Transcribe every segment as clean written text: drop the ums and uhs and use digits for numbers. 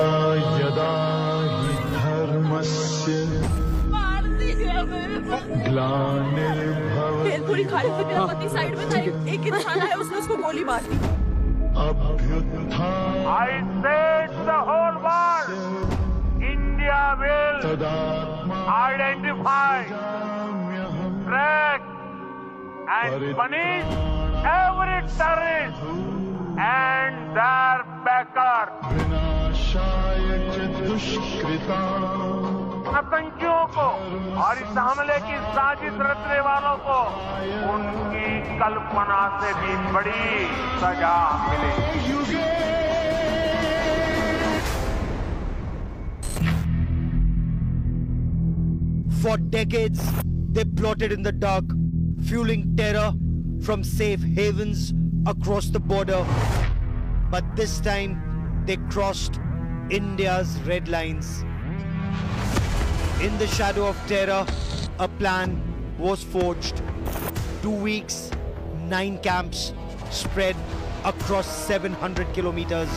यदा हि धर्मस्य ग्लानिर्भवति भेलपुरी खा रहे थे, मेरा पति साइड में था, एक इंसान आया, उसने उसको गोली मार दी। अभ्युत्थान I said the whole world, India will identify, track and punish every terrorist and their backer. विनाशाय च दुष्कृताम् आतंकियों को और इस हमले की साजिश रचने वालों को उनकी कल्पना से भी बड़ी सजा मिलेगी। For decades, they plotted in the dark, fueling terror from safe havens across the border. But this time, they crossed India's red lines. In the shadow of terror, a plan was forged. 2 weeks, 9 camps spread across 700 kilometers.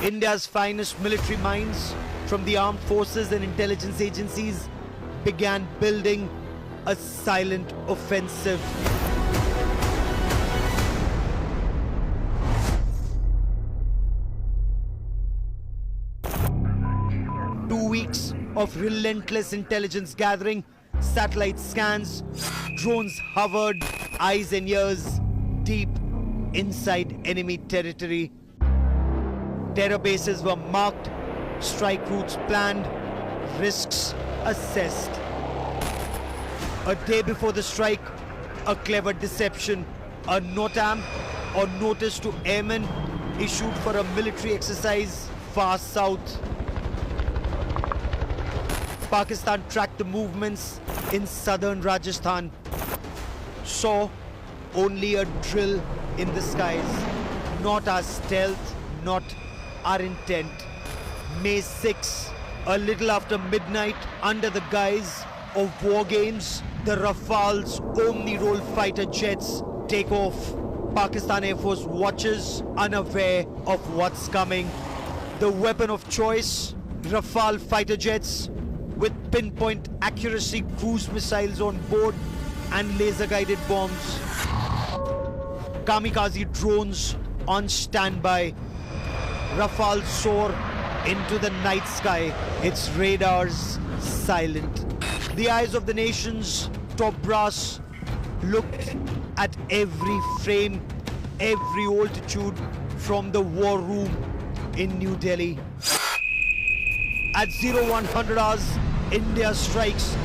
India's finest military minds from the armed forces and intelligence agencies began building a silent offensive. Weeks of relentless intelligence gathering, satellite scans, drones hovered, eyes and ears deep inside enemy territory. Terror bases were marked, strike routes planned, risks assessed. A day before the strike, a clever deception, a NOTAM or notice to airmen issued for a military exercise far south. Pakistan tracked the movements in southern Rajasthan, saw only a drill in the skies, not our stealth, not our intent. May 6, a little after midnight, under the guise of war games, the Rafale's Omni-Roll fighter jets take off. Pakistan Air Force watches, unaware of what's coming. The weapon of choice, Rafale fighter jets, with pinpoint accuracy cruise missiles on board and laser-guided bombs. Kamikaze drones on standby. Rafale soar into the night sky, its radars silent. The eyes of the nation's top brass looked at every frame, every altitude from the war room in New Delhi. At 0100 hours, India strikes.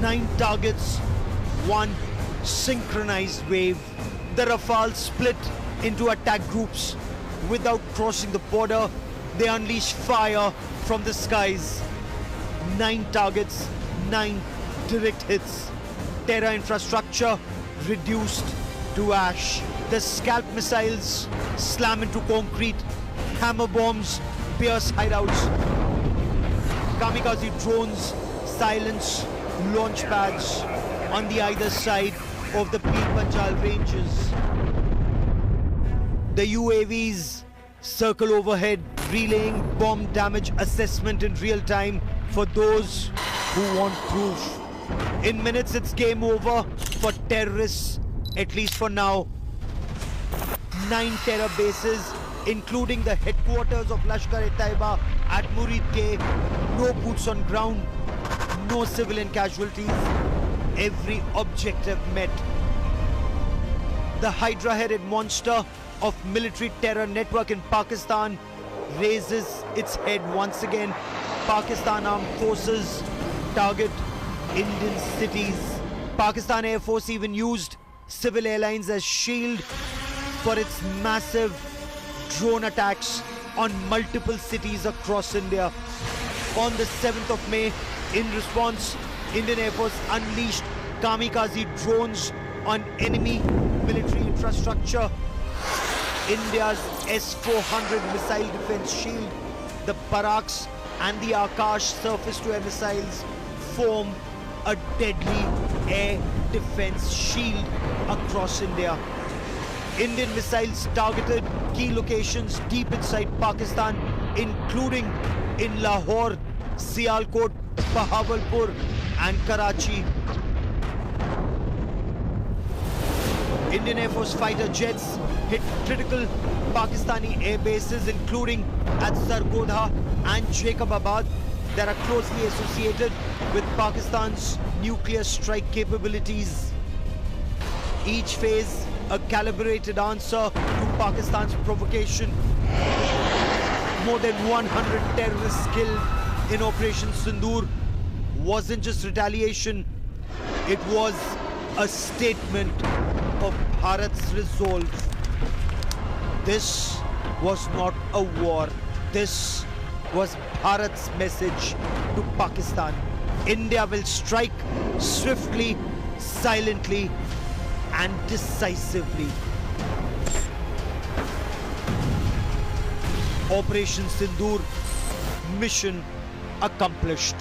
Nine targets, one synchronized wave. The Rafale split into attack groups. Without crossing the border, they unleash fire from the skies. 9 targets, 9 direct hits. Terror infrastructure reduced to ash. The scalp missiles slam into concrete. Hammer bombs pierce hideouts. Kamikaze drones silence launch pads on the either side of the Pir Panjal ranges. The UAVs circle overhead, relaying bomb damage assessment in real time for those who want proof. In minutes, it's game over for terrorists, at least for now. 9 terror bases, including the headquarters of Lashkar-e-Taiba at Murid-Ke. No boots on ground, no civilian casualties. Every objective met. The Hydra-headed monster of military terror network in Pakistan raises its head once again. Pakistan Armed Forces target Indian cities. Pakistan Air Force even used civil airlines as shield for its massive drone attacks on multiple cities across India. On the 7th of May, in response, Indian Air Force unleashed kamikaze drones on enemy military infrastructure. India's S-400 missile defense shield, the Barraks and the Akash surface-to-air missiles form a deadly air defense shield across India. Indian missiles targeted key locations deep inside Pakistan, including in Lahore, Sialkot, Bahawalpur and Karachi. Indian Air Force fighter jets hit critical Pakistani air bases, including at Sargodha and Jacobabad, that are closely associated with Pakistan's nuclear strike capabilities. Each phase a calibrated answer to Pakistan's provocation. More than 100 terrorists killed in Operation Sindoor wasn't just retaliation, it was a statement of Bharat's resolve. This was not a war. This was Bharat's message to Pakistan. India will strike swiftly, silently, and decisively. Operation Sindoor, mission accomplished.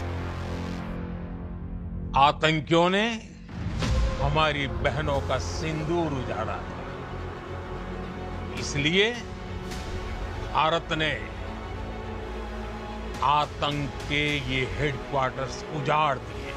आतंकियों ने हमारी बहनों का सिंदूर उजाड़ा था, इसलिए भारत ने आतंक के ये हेडक्वार्टर्स उजाड़ दिए।